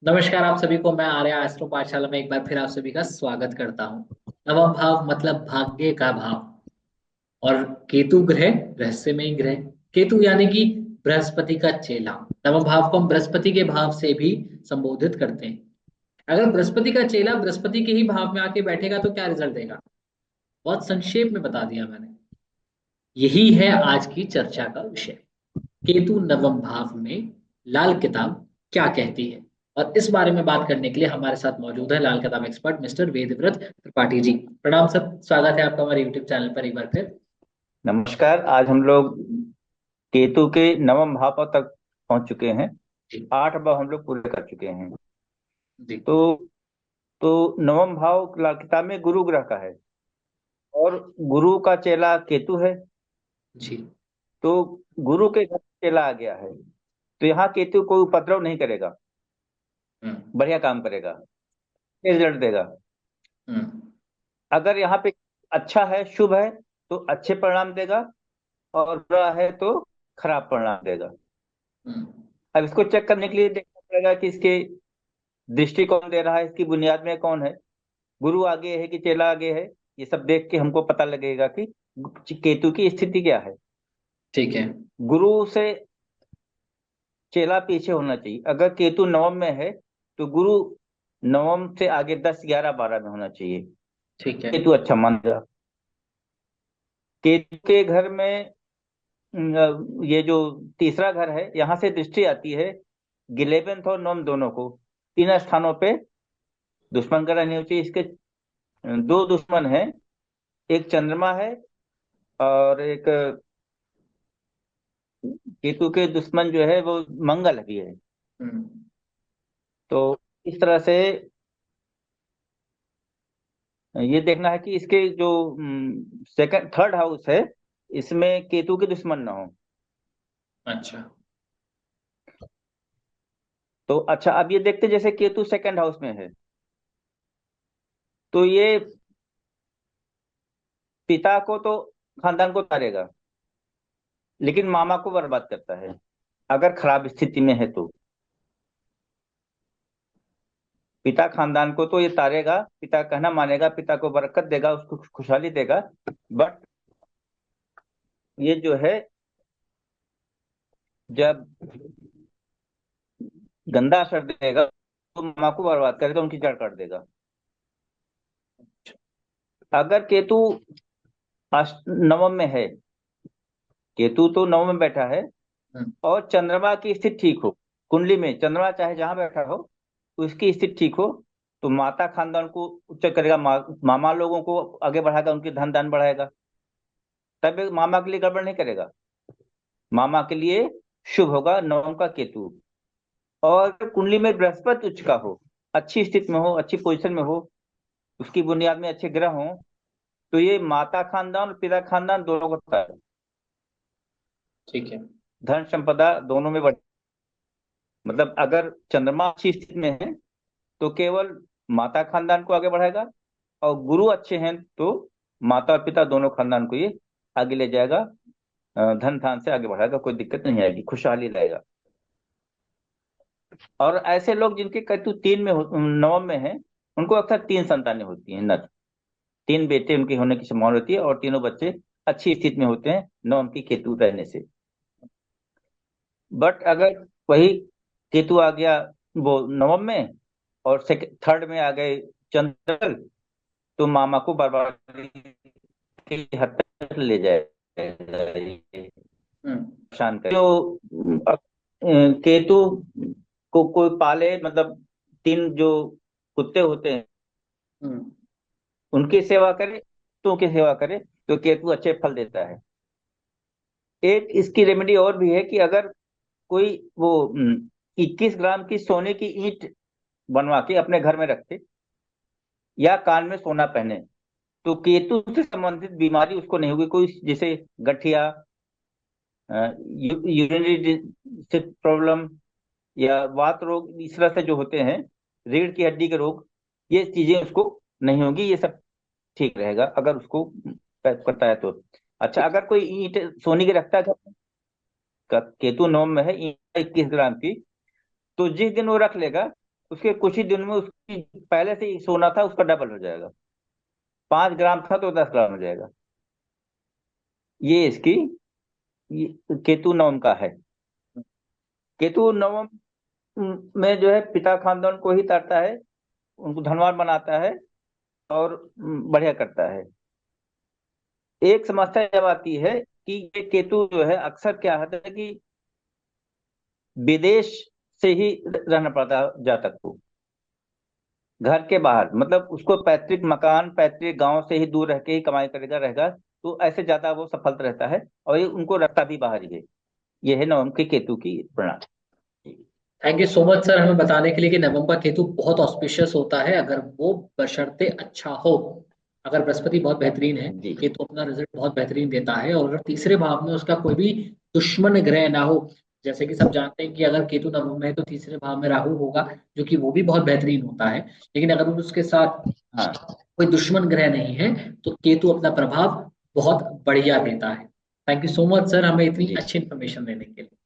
नमस्कार आप सभी को। मैं आर्या एस्ट्रो पाठशाला में एक बार फिर आप सभी का स्वागत करता हूँ। नवम भाव मतलब भाग्य का भाव। और केतु ग्रह रहस्यमय ग्रह। केतु यानी कि बृहस्पति का चेला। नवम भाव को हम बृहस्पति के भाव से भी संबोधित करते हैं। अगर बृहस्पति का चेला बृहस्पति के ही भाव में आके बैठेगा तो क्या रिजल्ट देगा? बहुत संक्षेप में बता दिया मैंने। यही है आज की चर्चा का विषय। केतु नवम भाव में लाल किताब क्या कहती है। और इस बारे में बात करने के लिए हमारे साथ मौजूद है लाल किताब एक्सपर्ट मिस्टर वेदव्रत त्रिपाठी जी। प्रणाम सर, स्वागत है आपका हमारे यूट्यूब चैनल पर एक बार फिर। नमस्कार। आज हम लोग केतु के नवम भाव तक पहुंच चुके हैं। जी। 8 भाव हम लोग पूरे कर चुके हैं। जी। तो तो नवम भाव किताब में गुरु ग्रह का है और गुरु का चेला केतु है। जी। तो गुरु के घर चेला आ गया है, तो यहाँ केतु कोई उपद्रव नहीं करेगा, हम्म। बढ़िया काम करेगा, रिजल्ट देगा। हम्म। अगर यहाँ पे अच्छा है, शुभ है, तो अच्छे परिणाम देगा, और बुरा है तो खराब परिणाम देगा। हम्म। अब इसको चेक करने के लिए देखना पड़ेगा कि इसके दृष्टि कौन दे रहा है, इसकी बुनियाद में कौन है, गुरु आगे है कि चेला आगे है। ये सब देख के हमको पता लगेगा कि केतु की स्थिति क्या है। ठीक है। गुरु से चेला पीछे होना चाहिए। अगर केतु नवम में है तो गुरु नवम से आगे 10 11 12 में होना चाहिए। ठीक है। केतु अच्छा मान जा। केतु के घर में ये जो तीसरा घर है, यहाँ से दृष्टि आती है 11th और नवम दोनों को। तीन स्थानों पे दुश्मन ग्रह नहीं होती। इसके दो दुश्मन है, एक चंद्रमा है और एक केतु के दुश्मन जो है वो मंगल भी है। हम्म। तो इस तरह से ये देखना है कि इसके जो सेकंड थर्ड हाउस है, इसमें केतु के दुश्मन ना हो। अच्छा। तो अच्छा, अब ये देखते हैं, जैसे केतु सेकंड हाउस में है तो ये पिता को तो, खानदान को तारेगा, लेकिन मामा को बर्बाद करता है अगर खराब स्थिति में है तो। पिता खानदान को तो ये तारेगा, पिता का कहना मानेगा, पिता को बरकत देगा, उसको खुशहाली देगा। बट ये जो है, जब गंदा असर देगा तो मामा को बर्बाद करेगा, उनकी जड़ काट देगा। अगर केतु नवम में है, केतु तो नवम में बैठा है, हम्म। और चंद्रमा की स्थिति ठीक हो, कुंडली में चंद्रमा चाहे जहां बैठा हो उसकी स्थिति ठीक हो, तो माता खानदान को उच्च करेगा, मामा लोगों को आगे बढ़ाएगा, उनकी धन दान बढ़ाएगा। तब मामा के लिए गड़बड़ नहीं करेगा, मामा के लिए शुभ होगा नवम का केतु। और कुंडली में बृहस्पति उच्च का हो, अच्छी स्थिति में हो, अच्छी पोजीशन में हो, उसकी बुनियाद में अच्छे ग्रह हो, तो ये माता खानदान और पिता खानदान दोनों को होता है। ठीक है। धन संपदा दोनों में बढ़, मतलब अगर चंद्रमा अच्छी स्थिति में है तो केवल माता खानदान को आगे बढ़ाएगा, और गुरु अच्छे हैं तो माता और पिता दोनों खानदान को ये आगे ले जाएगा, धन धान से आगे बढ़ाएगा, कोई दिक्कत नहीं आएगी, खुशहाली लाएगा। और ऐसे लोग जिनके केतु तीन में नवम में है, उनको अक्सर तीन संतानें होती हैं, नर तीन बेटे उनके होने की संभावना होती है, और तीनों बच्चे अच्छी स्थिति में होते हैं नवम की केतु रहने से। बट अगर वही केतु आ गया वो नवम में, और थर्ड में आ गए चंद्र, तो मामा को बर्बादी की हद तक ले जाएगा, ये हम्म। परेशान कर। जो केतु को कोई पाले, मतलब तीन जो कुत्ते होते हैं हम्म। उनकी सेवा करे, कुत्तों की सेवा करे, तो केतु अच्छे फल देता है। एक इसकी रेमेडी और भी है कि अगर कोई वो 21 ग्राम की सोने की ईंट बनवा के अपने घर में रखे, या कान में सोना पहने, तो केतु से संबंधित बीमारी उसको नहीं होगी, कोई जैसे गठिया, यूरिनरी प्रॉब्लम, या वात रोग, इस तरह से जो होते हैं, रीढ़ की हड्डी के रोग, ये चीजें उसको नहीं होगी। ये सब ठीक रहेगा अगर उसको पैक करता है तो। अच्छा, ठीक है। अगर कोई ईंट सोने की रखता है घर में, केतु नवम में है, ईंट 21 ग्राम की, तो जिस दिन वो रख लेगा उसके कुछ ही दिन में उसकी पहले से ही सोना था उसका डबल हो जाएगा। 5 ग्राम था तो 10 ग्राम हो जाएगा। ये इसकी ये केतु नवम का है। केतु नवम में जो है पिता खानदान को ही तारता है, उनको धनवान बनाता है और बढ़िया करता है। एक समस्या जब आती है कि ये केतु जो है अक्सर क्या होता है कि विदेश से ही रहना पड़ता है जातक को, घर के बाहर, मतलब उसको पैतृक मकान पैतृक गांव से ही दूर रह के ही कमाई करेगा रहेगा, तो ऐसे ज्यादा वो सफल रहता है। और ये उनको रखता भी बाहर ही है। ये है नवम के केतु की प्रणाली। Thank you so much sir हमें बताने के लिए कि नवम का केतु बहुत ऑस्पिशियस होता है अगर वो बशर्ते अच्छा हो। अगर बृहस्पति बहुत बेहतरीन है, जी केतु अपना रिजल्ट बहुत बेहतरीन देता है। और अगर तीसरे भाव में उसका कोई भी दुश्मन ग्रह ना हो, जैसे कि सब जानते हैं कि अगर केतु नवम में है तो तीसरे भाव में राहु होगा, जो कि वो भी बहुत बेहतरीन होता है। लेकिन अगर उसके साथ हाँ। कोई दुश्मन ग्रह नहीं है तो केतु अपना प्रभाव बहुत बढ़िया देता है। Thank you so much sir हमें इतनी जी अच्छी इन्फॉर्मेशन देने के लिए।